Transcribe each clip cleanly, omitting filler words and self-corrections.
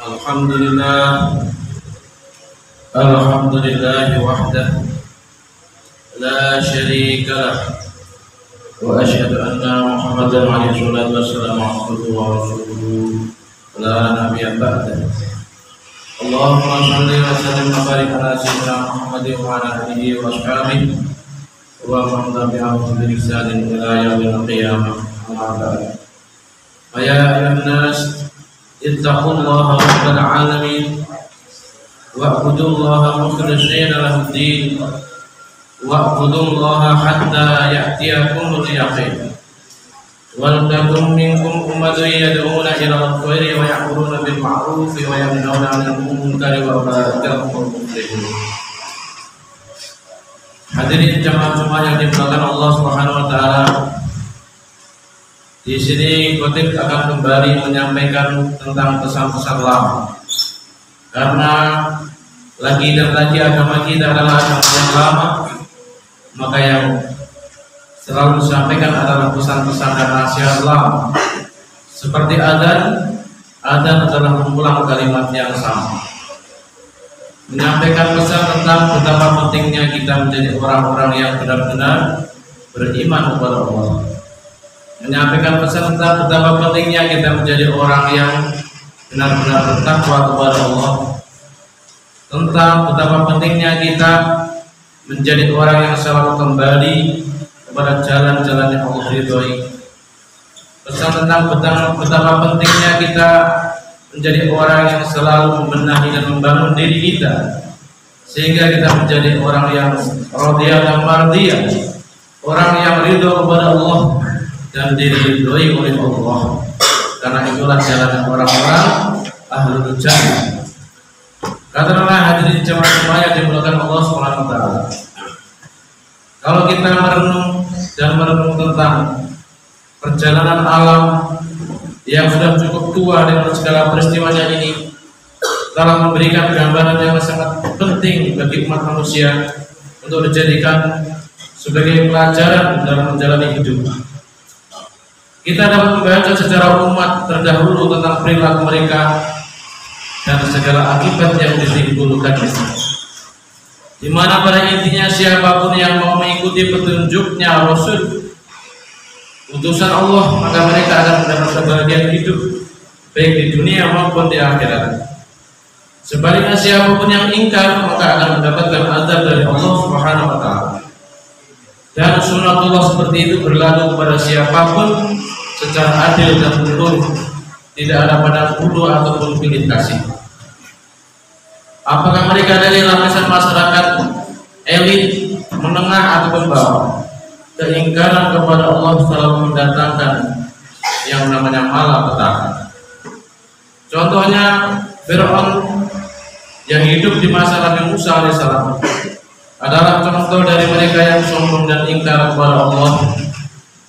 Alhamdulillah, alhamdulillah wahdah, la syarika lah, wa asyhadu anna Muhammadan alaihi salatu wassalamu abduhu wa rasuluhu, la nabiyya ba'dah. Allahumma shalli wa sallim wa barik ala sayyidina Muhammadin wa ala alihi wa ashabihi wa man tabi'ahum bi ihsanin ila yaumil qiyamah. Amma ba'd. Ya ayyuhan nas, ittaqullaha rabbal alamin wa'budullaha mukhlishina lahud-din wa'budullaha hatta ya'tiyakumul yaqin. Wal takum minkum ummatun yad'una ilal khairi wa ya'muruna bil ma'ruf wa yanhauna 'anil munkari wa ulaika humul muflihun. Hadirin jemaah yang dimuliakan Allah Subhanahu wa taala. Di sini khotib akan kembali menyampaikan tentang pesan-pesan lama. Karena lagi dan lagi agama kita adalah agama yang lama, maka yang selalu disampaikan adalah pesan-pesan dan nasihat lama. Seperti adzan adalah mengulang kalimat yang sama, menyampaikan pesan tentang betapa pentingnya kita menjadi orang-orang yang benar-benar beriman kepada Allah, menyampaikan pesan tentang betapa pentingnya kita menjadi orang yang benar-benar bertakwa kepada Allah, tentang betapa pentingnya kita menjadi orang yang selalu kembali kepada jalan-jalan yang Allah ridhoi, pesan tentang betapa pentingnya kita menjadi orang yang selalu membenahi dan membangun diri kita sehingga kita menjadi orang yang radiyah dan mardiyah, orang yang ridho kepada Allah dan diridhoi oleh Allah. Karena itulah jalan orang-orang ahlul jannah. Katakanlah hadirin jemaah yang dimuliakan Allah Subhanahu wa taala. Kalau kita merenung tentang perjalanan alam yang sudah cukup tua dengan segala peristiwanya ini, telah memberikan gambaran yang sangat penting bagi umat manusia untuk dijadikan sebagai pelajaran dalam menjalani hidup. Kita dapat membaca sejarah umat terdahulu tentang perilaku mereka dan segala akibat yang ditimbulkannya. Di mana pada intinya siapapun yang mau mengikuti petunjuknya Rasul utusan Allah, maka mereka akan mendapat kebahagiaan hidup baik di dunia maupun di akhirat. Sebaliknya siapapun yang ingkar maka akan mendapatkan azab dari Allah Subhanahu wa taala. Dan sunatullah seperti itu berlaku kepada siapapun secara adil dan menurut, tidak ada pandang bulu ataupun pilih kasih. Apakah mereka dari lapisan masyarakat elit, menengah ataupun bawah, keingkaran kepada Allah selalu mendatangkan yang namanya malapetaka. Contohnya Fir'aun yang hidup di masa Nabi Musa alaihissalam adalah contoh dari mereka yang sombong dan ingkar kepada Allah.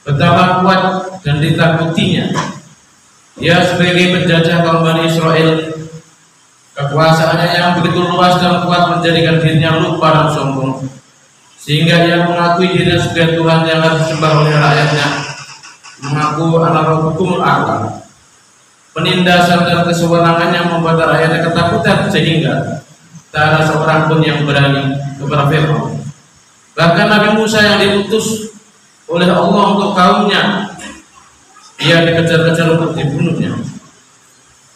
Betapa kuat dan ditakutinya dia sebagai penjajah kaum Bani Israel. Kekuasaannya yang begitu luas dan kuat menjadikan dirinya lupa dan sombong, sehingga dia mengakui dirinya sebagai Tuhan yang harus disembah oleh rakyatnya, mengaku ana rabbukumul a'la. Penindasan dan kesewenangannya membuat rakyatnya ketakutan sehingga tak ada seorang pun yang berani kepada Fir'aun. Bahkan Nabi Musa yang diutus oleh Allah untuk kaumnya, dia dikejar-kejar untuk dibunuhnya.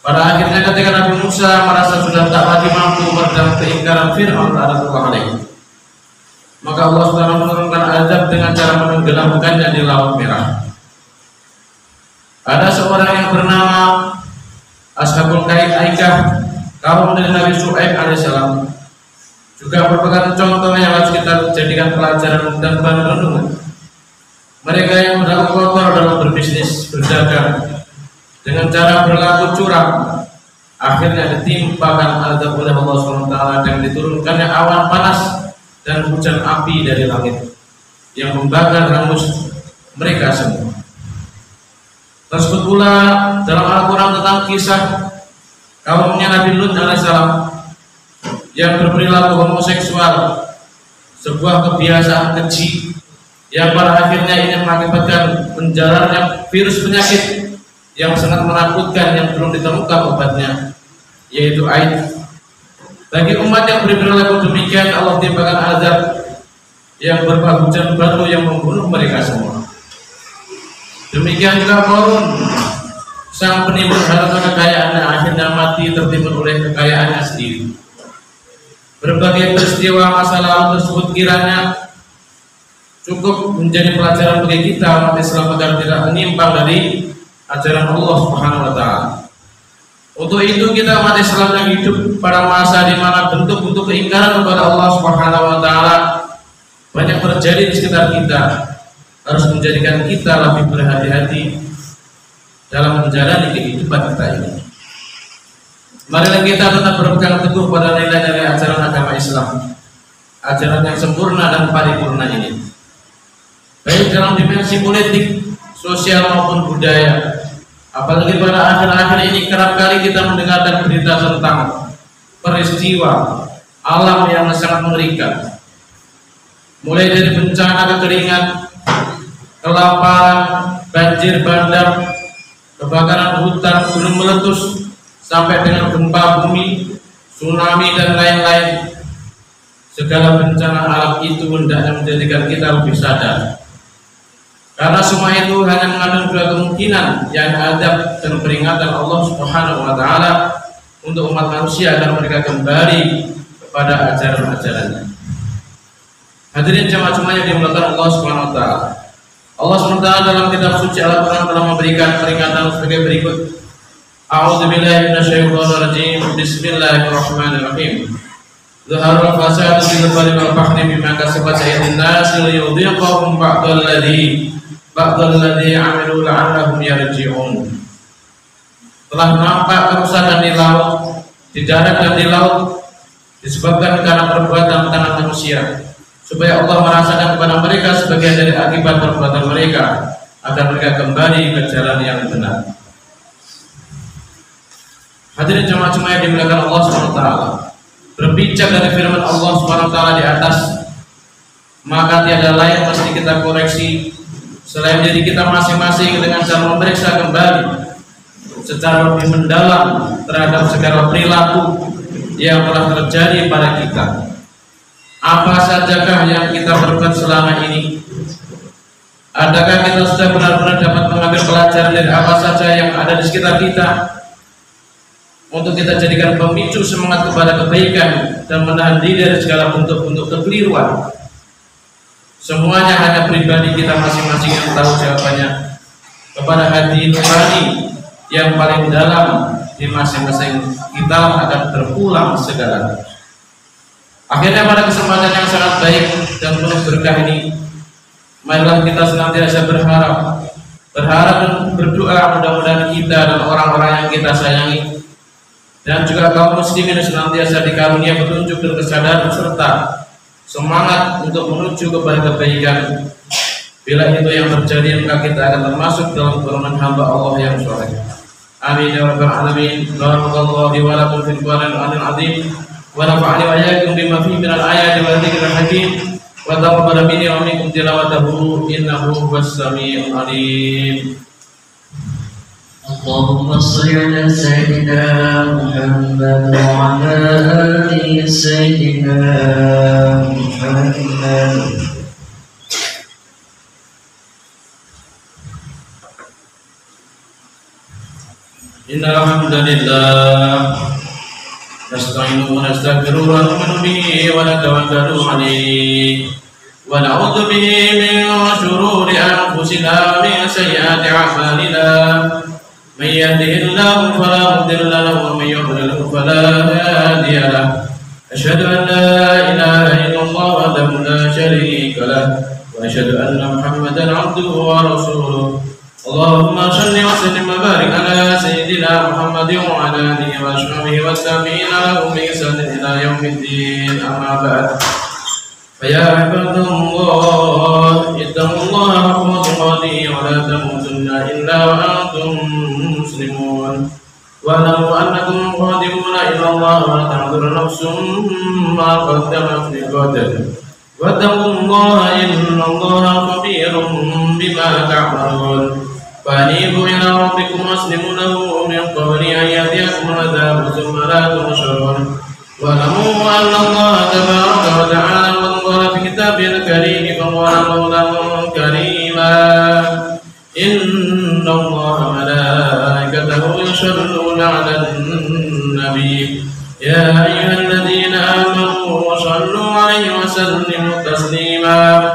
Pada akhirnya ketika Nabi Musa merasa sudah tak lagi mampu meredam keingkaran Fir'aun alaihi, maka Allah sudah menurunkan azab dengan cara menenggelamkannya di Laut Merah. Ada seorang yang bernama Ashabul Kahfi Aikah, kaum dari Nabi Syuaib alaihissalam, juga merupakan contoh yang harus kita jadikan pelajaran dan bahan renungan. Mereka yang sudah kotor dalam berbisnis, berdagang, dengan cara berlaku curang, akhirnya ditimpakan azab oleh Allah SWT dan diturunkannya awan panas dan hujan api dari langit yang membakar hangus mereka semua. Tersebut pula dalam Al-Quran tentang kisah kaumnya Nabi Lut alaihissalam yang berperilaku homoseksual, sebuah kebiasaan keji yang pada akhirnya ini mengakibatkan menjalarnya virus penyakit yang sangat menakutkan yang belum ditemukan obatnya, yaitu aid. Bagi umat yang berperilaku demikian, Allah timpakan azab yang berupa hujan batu yang membunuh mereka semua. Demikian juga Qarun, sang penimbun harta kekayaannya akhirnya mati tertimbun oleh kekayaannya sendiri. Berbagai peristiwa masa lalu tersebut kiranya cukup menjadi pelajaran bagi kita umat Islam agar tidak menyimpang dari ajaran Allah Subhanahu wa taala. Untuk itu kita umat Islam yang hidup pada masa di mana bentuk-bentuk keingkaran kepada Allah Subhanahu wa taala banyak terjadi di sekitar kita, harus menjadikan kita lebih berhati-hati dalam menjalani kehidupan kita ini. Marilah kita tetap berpegang teguh pada nilai-nilai ajaran agama Islam, ajaran yang sempurna dan paripurna ini, baik dalam dimensi politik, sosial maupun budaya. Apalagi pada akhir-akhir ini kerap kali kita mendengarkan berita tentang peristiwa alam yang sangat mengerikan, mulai dari bencana kekeringan, kelaparan, banjir bandang, kebakaran hutan, gunung meletus, sampai dengan gempa bumi, tsunami dan lain-lain. Segala bencana alam itu hendaknya menjadikan kita lebih sadar, karena semua itu hanya mengandung dua kemungkinan, yang adab dan peringatan Allah Subhanahu wa taala untuk umat manusia agar mereka kembali kepada ajaran-ajarannya. Hadirin jamaah semuanya dimuliakan Allah Subhanahu wa taala. Allah Subhanahu wa taala dalam kitab suci Al-Qur'an telah memberikan peringatan sebagai berikut. A'udzubillahi minasyaitonir rajim. Bismillahirrahmanirrahim. Zaharul fasadu fil barri wal bahri bima kasabat aydin nas liyudhiqahum ba'dal ladzi amilu la'allahum yarji'un. Telah nampak kerusakan di laut, di darat dan di laut disebabkan karena perbuatan tangan manusia, supaya Allah merasakan kepada mereka sebagian dari akibat perbuatan mereka, agar mereka kembali ke jalan yang benar. Hadirin jemaah-jemaah yang dimuliakan Allah SWT, berbicara dari firman Allah SWT di atas, maka tiada lain mesti kita koreksi selain diri kita masing-masing dengan cara memeriksa kembali secara lebih mendalam terhadap segala perilaku yang telah terjadi pada kita. Apa sajakah yang kita perbuat selama ini? Adakah kita sudah benar-benar dapat mengambil pelajaran dari apa saja yang ada di sekitar kita, untuk kita jadikan pemicu semangat kepada kebaikan dan menahan diri dari segala bentuk-bentuk kekeliruan? Semuanya hanya pribadi kita masing-masing yang tahu jawabannya, kepada hati nurani yang paling dalam di masing-masing kita akan terpulang segala. Akhirnya pada kesempatan yang sangat baik dan penuh berkah ini, marilah kita senantiasa berharap dan berdoa mudah-mudahan kita dan orang-orang yang kita sayangi dan juga kaum muslimin senantiasa dikarunia petunjuk dan kesadaran serta semangat untuk menuju kepada kebaikan. Bila itu yang terjadi, maka kita akan termasuk dalam golongan hamba Allah yang saleh. Amin ya rabbal alamin. Barakallahu li wa lakum fil Qur'anil azim wa nafa'ani wa iyyakum bima fihi minal ayati wa dzikril hakim wa taqabbal minni wa minkum tilawatahu innahu huwas samiul alim. Allahumma shalli ala sayyidina Muhammad wa ala ali sayyidina Muhammad. Innal hamdalillah nasta'inuhu wa nastaghfiruhu wa nu'minu bihi wa natawakkalu 'alaihi wa na'udzu bihi min shururi anfusina wa min sayyiati a'malina. Man yahdihillahu fala mudilla lahu wa man yudlil fala hadiya lahu. Asyhadu an la ilaha illallah wahdahu la syarika lahu wa asyhadu anna Muhammadan 'abduhu wa rasuluh. Allahumma shalli wa sallim wa barik ala sayyidina Muhammadin wa ala alihi wa sahbihi wa tabi'ina lahum bi ihsanin ila yaumiddin. Amma ba'd. Fa ya ibadallah, ittaqullaha haqqa tuqatih wa la tamutunna illa wa antum muslimun. Wa a'lamu annakum qadiruna ila Allah wa la ta'dhuru nafsun ma qaddamat li ghadin. Wa taqullaha innallaha khabirun bima ta'malun. فأنيبوا إلى ربكم وأسلموا له من قبل أن يأتيكم العذاب ثم لا تنصرون واعلموا أن الله تبارك وتعالى قد قال في كتابه الكريم فقال قولا كريما إن الله وملائكته يصلون على النبي يا أيها الذين آمنوا صلوا عليه وسلموا تسليما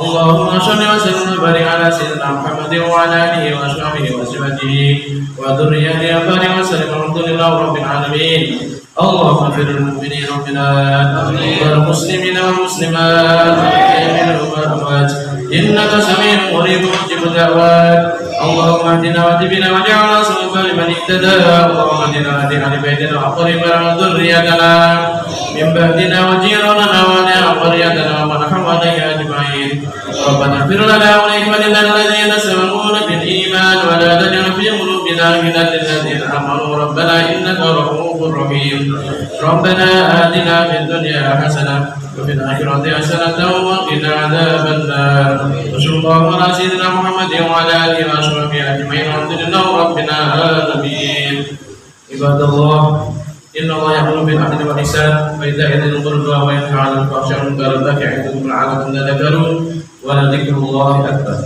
اللهم صل وسلم وبارك على سيدنا محمد وعلى آله وأصحابه وأزواجه وذريته وبارك وسلم والحمد لله رب العالمين اللهم اغفر للمؤمنين والمؤمنات والمسلمين والمسلمات والمؤمنين والأموات إنك سميع قريب مجيب الدعوات اللهم اهدنا واهد بنا واجعلنا سببا لمن اهتدى اللهم اهدنا واهد أهل بيتنا وقربنا وذريتنا من بعدنا وجيراننا وأهل قريتنا ومن حواليها أجمعين ربنا اغفر لنا ولإخواننا الذين سبقونا بالإيمان ولا تجعل في قلوبنا غلا للذين آمنوا ربنا إنك رؤوف رحيم ربنا آتنا في الدنيا حسنة وفي الآخرة حسنة وقنا عذاب النار وصلى الله على سيدنا محمد وعلى آله وصحبه أجمعين والحمد لله رب العالمين عباد الله إن الله يأمر بالعدل والإحسان وإيتاء ذي القربى وينهى عن الفحشاء والمنكر والبغي يعظكم لعلكم تذكرون ولذكر الله أكبر